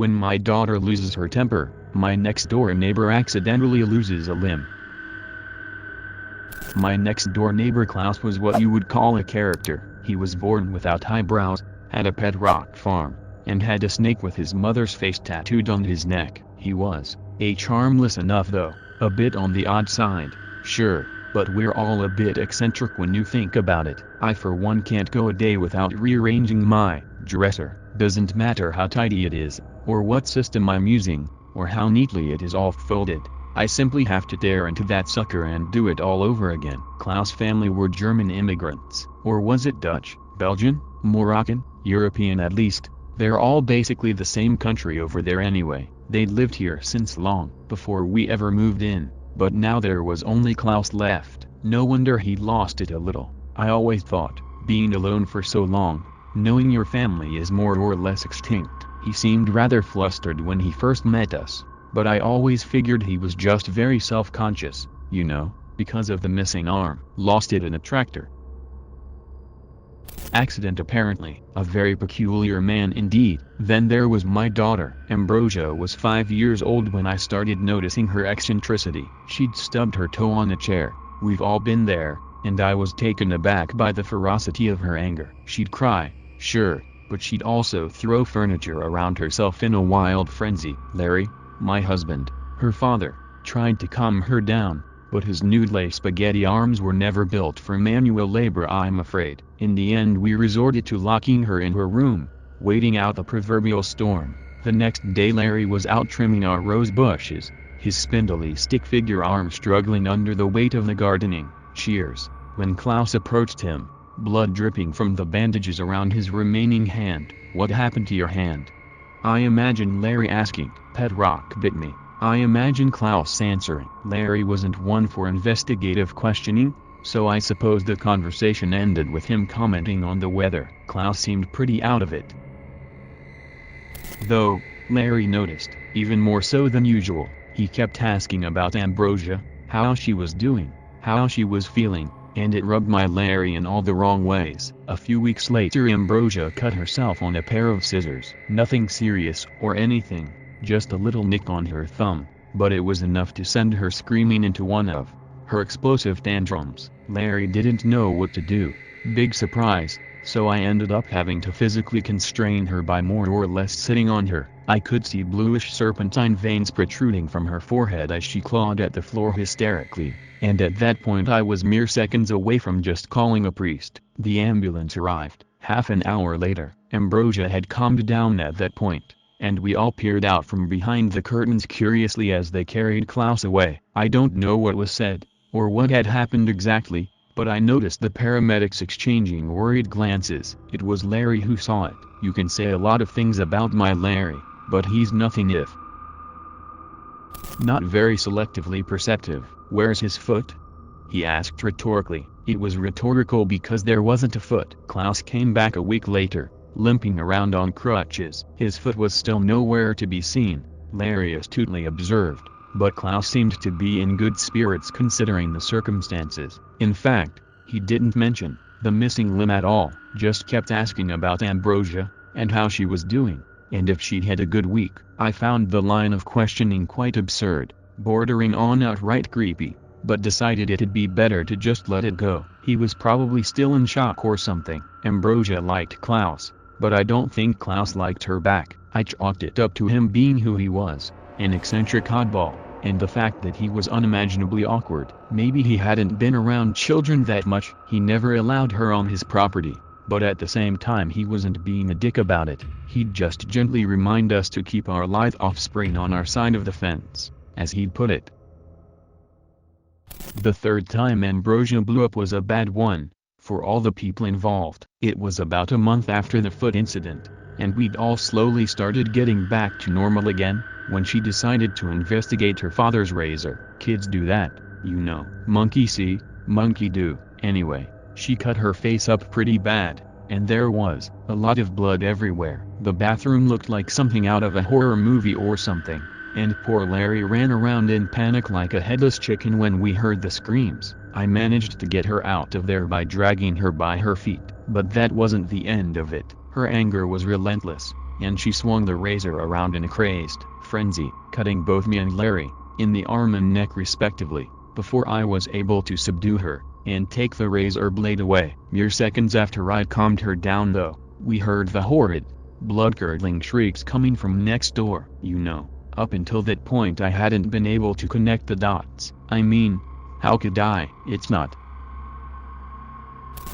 When my daughter loses her temper, my next-door neighbor accidentally loses a limb. My next-door neighbor Klaus was what you would call a character. He was born without eyebrows, had a pet rock farm, and had a snake with his mother's face tattooed on his neck. He was harmless enough though, a bit on the odd side, sure, but we're all a bit eccentric when you think about it. I for one can't go a day without rearranging my dresser. Doesn't matter how tidy it is, or what system I'm using, or how neatly it is all folded. I simply have to tear into that sucker and do it all over again. Klaus' family were German immigrants, or was it Dutch, Belgian, Moroccan, European at least. They're all basically the same country over there anyway. They'd lived here since long before we ever moved in, but now there was only Klaus left. No wonder he lost it a little. I always thought, being alone for so long, knowing your family is more or less extinct. He seemed rather flustered when he first met us, but I always figured he was just very self-conscious, you know, because of the missing arm. Lost it in a tractor accident apparently. A very peculiar man indeed. Then there was my daughter. Ambrosia was 5 years old when I started noticing her eccentricity. She'd stubbed her toe on a chair. We've all been there, and I was taken aback by the ferocity of her anger. She'd cry, sure, but she'd also throw furniture around herself in a wild frenzy. Larry, my husband, her father, tried to calm her down, but his noodle spaghetti arms were never built for manual labor, I'm afraid. In the end we resorted to locking her in her room, waiting out the proverbial storm. The next day Larry was out trimming our rose bushes, his spindly stick-figure arm struggling under the weight of the gardening shears, when Klaus approached him, blood dripping from the bandages around his remaining hand. What happened to your hand? I imagine Larry asking. Pet rock bit me. I imagine Klaus answering. Larry wasn't one for investigative questioning, so I suppose the conversation ended with him commenting on the weather. Klaus seemed pretty out of it, though, Larry noticed, even more so than usual. He kept asking about Ambrosia, how she was doing, how she was feeling, and it rubbed my Larry in all the wrong ways. A few weeks later Ambrosia cut herself on a pair of scissors. Nothing serious or anything, just a little nick on her thumb, but it was enough to send her screaming into one of her explosive tantrums. Larry didn't know what to do. Big surprise, so I ended up having to physically constrain her by more or less sitting on her. I could see bluish serpentine veins protruding from her forehead as she clawed at the floor hysterically, and at that point I was mere seconds away from just calling a priest. The ambulance arrived. Half an hour later, Ambrosia had calmed down at that point, and we all peered out from behind the curtains curiously as they carried Klaus away. I don't know what was said, or what had happened exactly, but I noticed the paramedics exchanging worried glances. It was Larry who saw it. You can say a lot of things about my Larry, but he's nothing if not very selectively perceptive. Where's his foot? He asked rhetorically. It was rhetorical because there wasn't a foot. Klaus came back a week later, limping around on crutches. His foot was still nowhere to be seen, Larry astutely observed, but Klaus seemed to be in good spirits considering the circumstances. In fact, he didn't mention the missing limb at all, just kept asking about Ambrosia, and how she was doing, and if she'd had a good week. I found the line of questioning quite absurd, bordering on outright creepy, but decided it'd be better to just let it go. He was probably still in shock or something. Ambrosia liked Klaus, but I don't think Klaus liked her back. I chalked it up to him being who he was, an eccentric oddball, and the fact that he was unimaginably awkward. Maybe he hadn't been around children that much. He never allowed her on his property, but at the same time he wasn't being a dick about it. He'd just gently remind us to keep our lithe offspring on our side of the fence, as he'd put it. The third time Ambrosia blew up was a bad one, for all the people involved. It was about a month after the foot incident, and we'd all slowly started getting back to normal again, when she decided to investigate her father's razor. Kids do that, you know. Monkey see, monkey do. Anyway, she cut her face up pretty bad, and there was a lot of blood everywhere. The bathroom looked like something out of a horror movie or something, and poor Larry ran around in panic like a headless chicken when we heard the screams. I managed to get her out of there by dragging her by her feet, but that wasn't the end of it. Her anger was relentless. and she swung the razor around in a crazed frenzy, cutting both me and Larry in the arm and neck respectively, before I was able to subdue her and take the razor blade away. Mere seconds after I calmed her down though, we heard the horrid, blood-curdling shrieks coming from next door. You know, up until that point I hadn't been able to connect the dots. I mean, how could I? It's not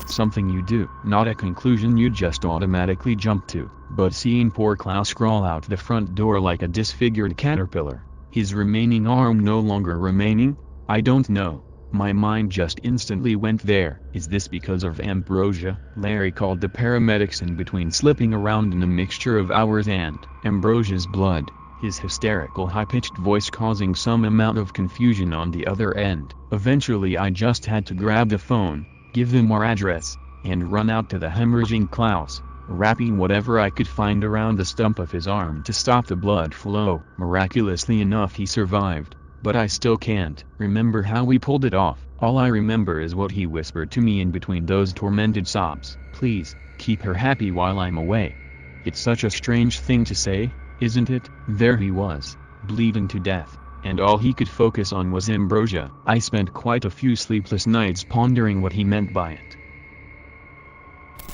something you do, not a conclusion you just automatically jump to. But seeing poor Klaus crawl out the front door like a disfigured caterpillar, his remaining arm no longer remaining, I don't know. My mind just instantly went there. Is this because of Ambrosia? Larry called the paramedics in between, slipping around in a mixture of ours and Ambrosia's blood, his hysterical high-pitched voice causing some amount of confusion on the other end. Eventually I just had to grab the phone, give them our address, and run out to the hemorrhaging Klaus, wrapping whatever I could find around the stump of his arm to stop the blood flow. Miraculously enough he survived, but I still can't remember how we pulled it off. All I remember is what he whispered to me in between those tormented sobs. Please, keep her happy while I'm away. It's such a strange thing to say, isn't it? There he was, bleeding to death, and all he could focus on was Ambrosia. I spent quite a few sleepless nights pondering what he meant by it.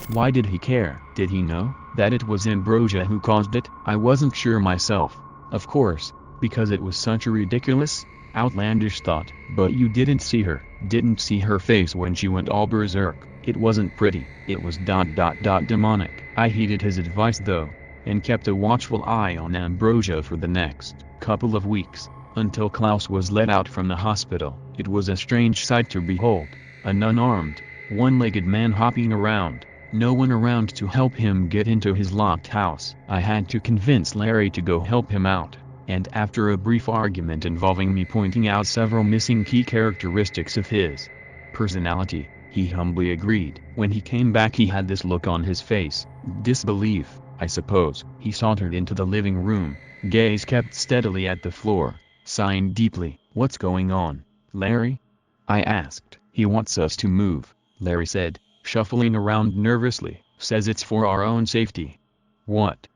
Why did he care? Did he know that it was Ambrosia who caused it? I wasn't sure myself, of course, because it was such a ridiculous, outlandish thought. But you didn't see her face when she went all berserk. It wasn't pretty. It was demonic. I heeded his advice though, and kept a watchful eye on Ambrosia for the next couple of weeks, until Klaus was let out from the hospital. It was a strange sight to behold, an unarmed, one-legged man hopping around, no one around to help him get into his locked house. I had to convince Larry to go help him out, and after a brief argument involving me pointing out several missing key characteristics of his personality, he humbly agreed. When he came back he had this look on his face, disbelief, I suppose. He sauntered into the living room, gaze kept steadily at the floor, sighing deeply. What's going on, Larry? I asked. He wants us to move, Larry said, shuffling around nervously. Says it's for our own safety. What?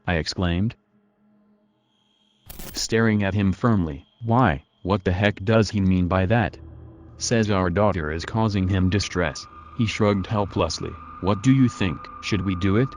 I exclaimed, staring at him firmly. Why, what the heck does he mean by that? Says our daughter is causing him distress. He shrugged helplessly. What do you think? Should we do it?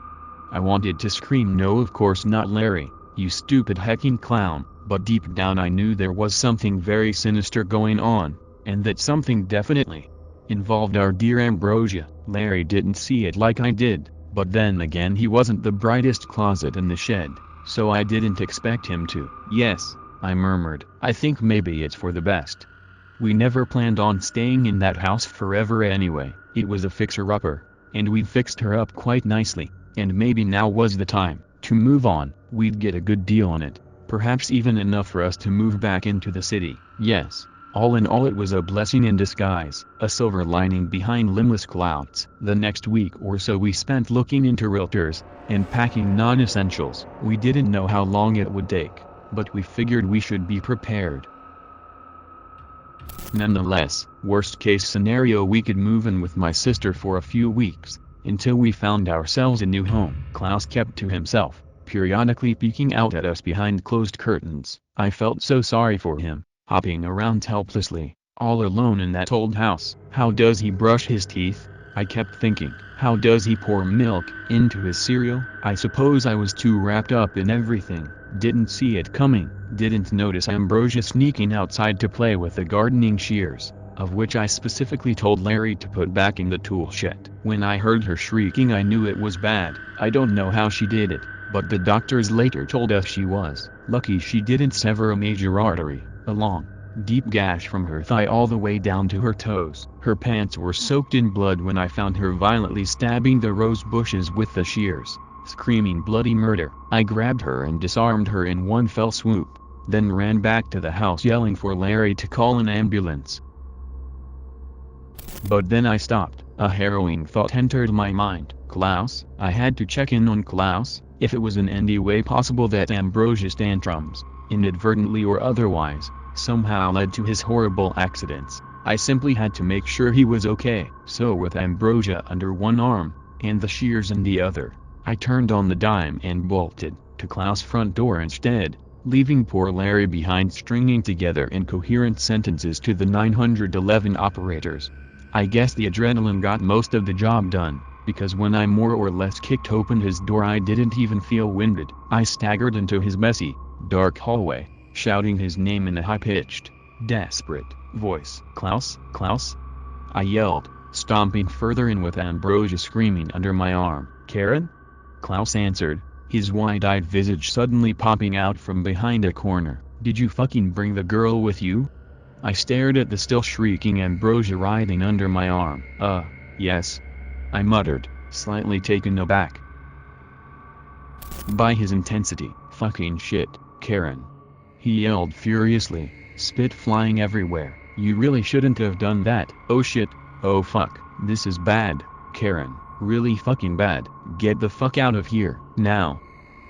I wanted to scream no, of course not, Larry, you stupid hecking clown, but deep down I knew there was something very sinister going on, and that something definitely involved our dear Ambrosia. Larry didn't see it like I did, but then again he wasn't the brightest closet in the shed, so I didn't expect him to. Yes, I murmured. I think maybe it's for the best. We never planned on staying in that house forever anyway. It was a fixer-upper, and we'd fixed her up quite nicely, and maybe now was the time to move on. We'd get a good deal on it, perhaps even enough for us to move back into the city. Yes, all in all it was a blessing in disguise, a silver lining behind limbless clouds. The next week or so we spent looking into realtors, and packing non-essentials. We didn't know how long it would take, but we figured we should be prepared. Nonetheless, worst case scenario, we could move in with my sister for a few weeks, until we found ourselves a new home. Klaus kept to himself, periodically peeking out at us behind closed curtains. I felt so sorry for him, hopping around helplessly, all alone in that old house. How does he brush his teeth? I kept thinking. How does he pour milk into his cereal? I suppose I was too wrapped up in everything, didn't see it coming, didn't notice Ambrosia sneaking outside to play with the gardening shears, of which I specifically told Larry to put back in the tool shed. When I heard her shrieking I knew it was bad. I don't know how she did it, but the doctors later told us she was lucky she didn't sever a major artery, a long, deep gash from her thigh all the way down to her toes. Her pants were soaked in blood when I found her violently stabbing the rose bushes with the shears, screaming bloody murder. I grabbed her and disarmed her in one fell swoop, then ran back to the house yelling for Larry to call an ambulance. But then I stopped. A harrowing thought entered my mind. Klaus? I had to check in on Klaus, if it was in any way possible that Ambrosia's tantrums, inadvertently or otherwise, somehow led to his horrible accidents. I simply had to make sure he was okay. So with Ambrosia under one arm, and the shears in the other, I turned on the dime and bolted to Klaus' front door instead, leaving poor Larry behind stringing together incoherent sentences to the 911 operators. I guess the adrenaline got most of the job done, because when I more or less kicked open his door I didn't even feel winded. I staggered into his messy, dark hallway, shouting his name in a high-pitched, desperate voice. "Klaus, Klaus?" I yelled, stomping further in with Ambrosia screaming under my arm. "Karen?" Klaus answered, his wide-eyed visage suddenly popping out from behind a corner. "Did you fucking bring the girl with you?" I stared at the still shrieking Ambrosia writhing under my arm. Yes," I muttered, slightly taken aback by his intensity. "Fucking shit, Karen," he yelled furiously, spit flying everywhere. "You really shouldn't have done that. Oh shit, oh fuck, this is bad, Karen, really fucking bad. Get the fuck out of here, now."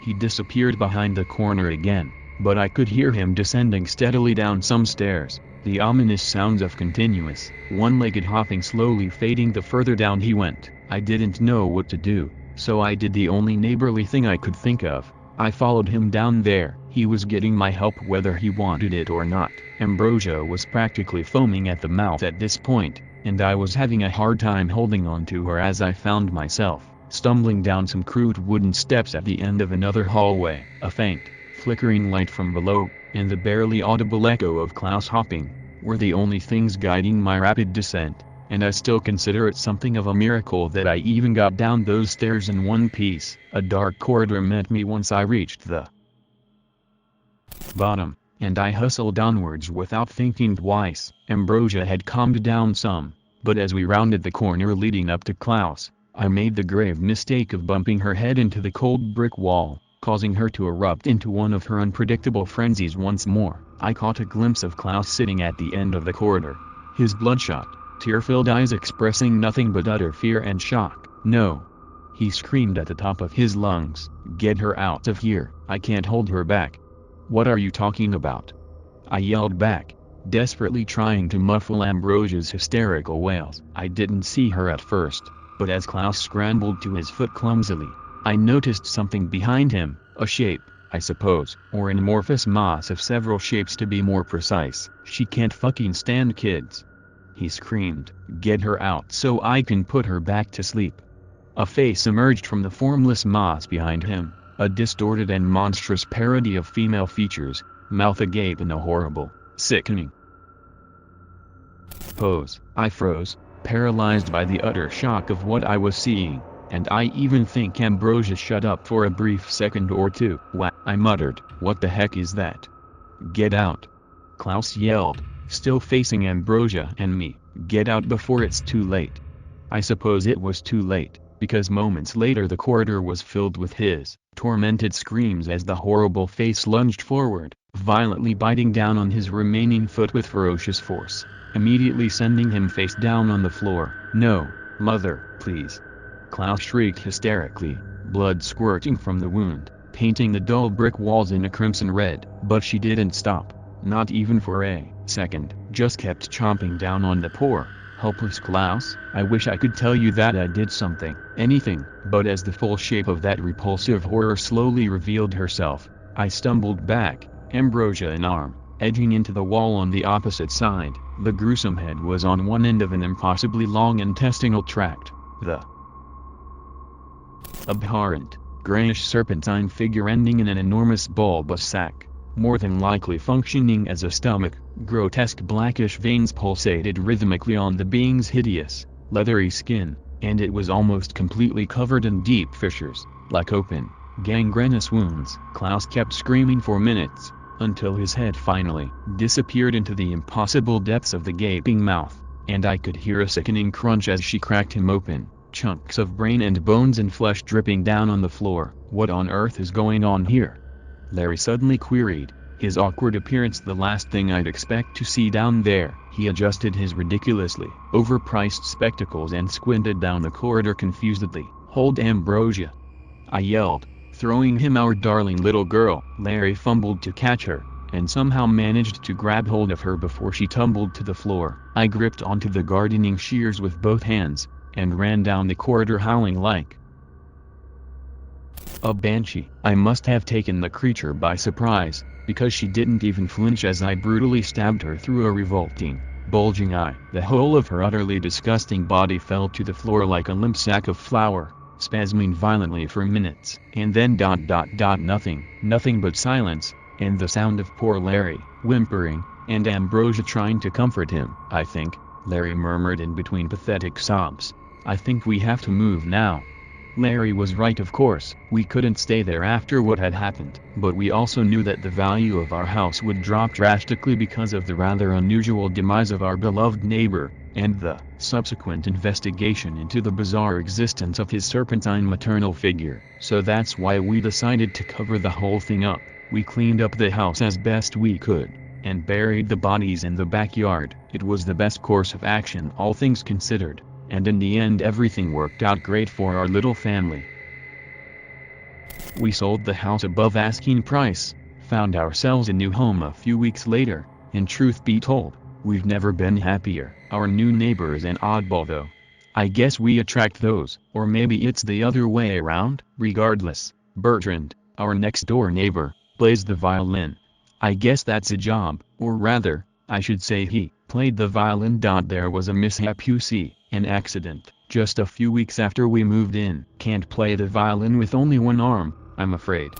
He disappeared behind the corner again, but I could hear him descending steadily down some stairs, the ominous sounds of continuous, one-legged hopping slowly fading the further down he went. I didn't know what to do, so I did the only neighborly thing I could think of. I followed him down there. He was getting my help whether he wanted it or not. Ambrosia was practically foaming at the mouth at this point, and I was having a hard time holding on to her as I found myself stumbling down some crude wooden steps at the end of another hallway. A faint, flickering light from below, and the barely audible echo of Klaus hopping, were the only things guiding my rapid descent, and I still consider it something of a miracle that I even got down those stairs in one piece. A dark corridor met me once I reached the bottom, and I hustled onwards without thinking twice. Ambrosia had calmed down some, but as we rounded the corner leading up to Klaus, I made the grave mistake of bumping her head into the cold brick wall, causing her to erupt into one of her unpredictable frenzies once more. I caught a glimpse of Klaus sitting at the end of the corridor, his bloodshot, tear-filled eyes expressing nothing but utter fear and shock. "No!" he screamed at the top of his lungs. "Get her out of here. I can't hold her back." "What are you talking about?" I yelled back, desperately trying to muffle Ambrosia's hysterical wails. I didn't see her at first, but as Klaus scrambled to his foot clumsily, I noticed something behind him, a shape, I suppose, or an amorphous mass of several shapes to be more precise. "She can't fucking stand kids," he screamed. "Get her out so I can put her back to sleep." A face emerged from the formless mass behind him, a distorted and monstrous parody of female features, mouth agape in a horrible, sickening pose. I froze, paralyzed by the utter shock of what I was seeing, and I even think Ambrosia shut up for a brief second or two. "What?" I muttered. "What the heck is that?" "Get out!" Klaus yelled, still facing Ambrosia and me. "Get out before it's too late." I suppose it was too late, because moments later the corridor was filled with his tormented screams as the horrible face lunged forward, violently biting down on his remaining foot with ferocious force, immediately sending him face down on the floor. "No, mother, please!" Klaus shrieked hysterically, blood squirting from the wound, painting the dull brick walls in a crimson red. But she didn't stop, not even for a second, just kept chomping down on the poor, helpless Klaus. I wish I could tell you that I did something, anything, but as the full shape of that repulsive horror slowly revealed herself, I stumbled back, Ambrosia in arm, edging into the wall on the opposite side. The gruesome head was on one end of an impossibly long intestinal tract, the abhorrent, grayish serpentine figure ending in an enormous bulbous sac, more than likely functioning as a stomach. Grotesque blackish veins pulsated rhythmically on the being's hideous, leathery skin, and it was almost completely covered in deep fissures, like open, gangrenous wounds. Klaus kept screaming for minutes, until his head finally disappeared into the impossible depths of the gaping mouth, and I could hear a sickening crunch as she cracked him open, chunks of brain and bones and flesh dripping down on the floor. "What on earth is going on here?" Larry suddenly queried, his awkward appearance the last thing I'd expect to see down there. He adjusted his ridiculously overpriced spectacles and squinted down the corridor confusedly. "Hold Ambrosia!" I yelled, throwing him our darling little girl. Larry fumbled to catch her, and somehow managed to grab hold of her before she tumbled to the floor. I gripped onto the gardening shears with both hands, and ran down the corridor howling like A banshee. I must have taken the creature by surprise, because she didn't even flinch as I brutally stabbed her through a revolting, bulging eye. The whole of her utterly disgusting body fell to the floor like a limp sack of flour, spasming violently for minutes. And then nothing but silence, and the sound of poor Larry, whimpering, and Ambrosia trying to comfort him. "I think," Larry murmured in between pathetic sobs, "I think we have to move now." Larry was right, of course. We couldn't stay there after what had happened. But we also knew that the value of our house would drop drastically because of the rather unusual demise of our beloved neighbor, and the subsequent investigation into the bizarre existence of his serpentine maternal figure. So that's why we decided to cover the whole thing up. We cleaned up the house as best we could, and buried the bodies in the backyard. It was the best course of action, all things considered. And in the end everything worked out great for our little family. We sold the house above asking price, found ourselves a new home a few weeks later, and truth be told, we've never been happier. Our new neighbor is an oddball though. I guess we attract those. Or maybe it's the other way around. Regardless, Bertrand, our next door neighbor, plays the violin. I guess that's a job, or rather, I should say he played the violin. There was a mishap, you see. An accident, just a few weeks after we moved in. Can't play the violin with only one arm, I'm afraid.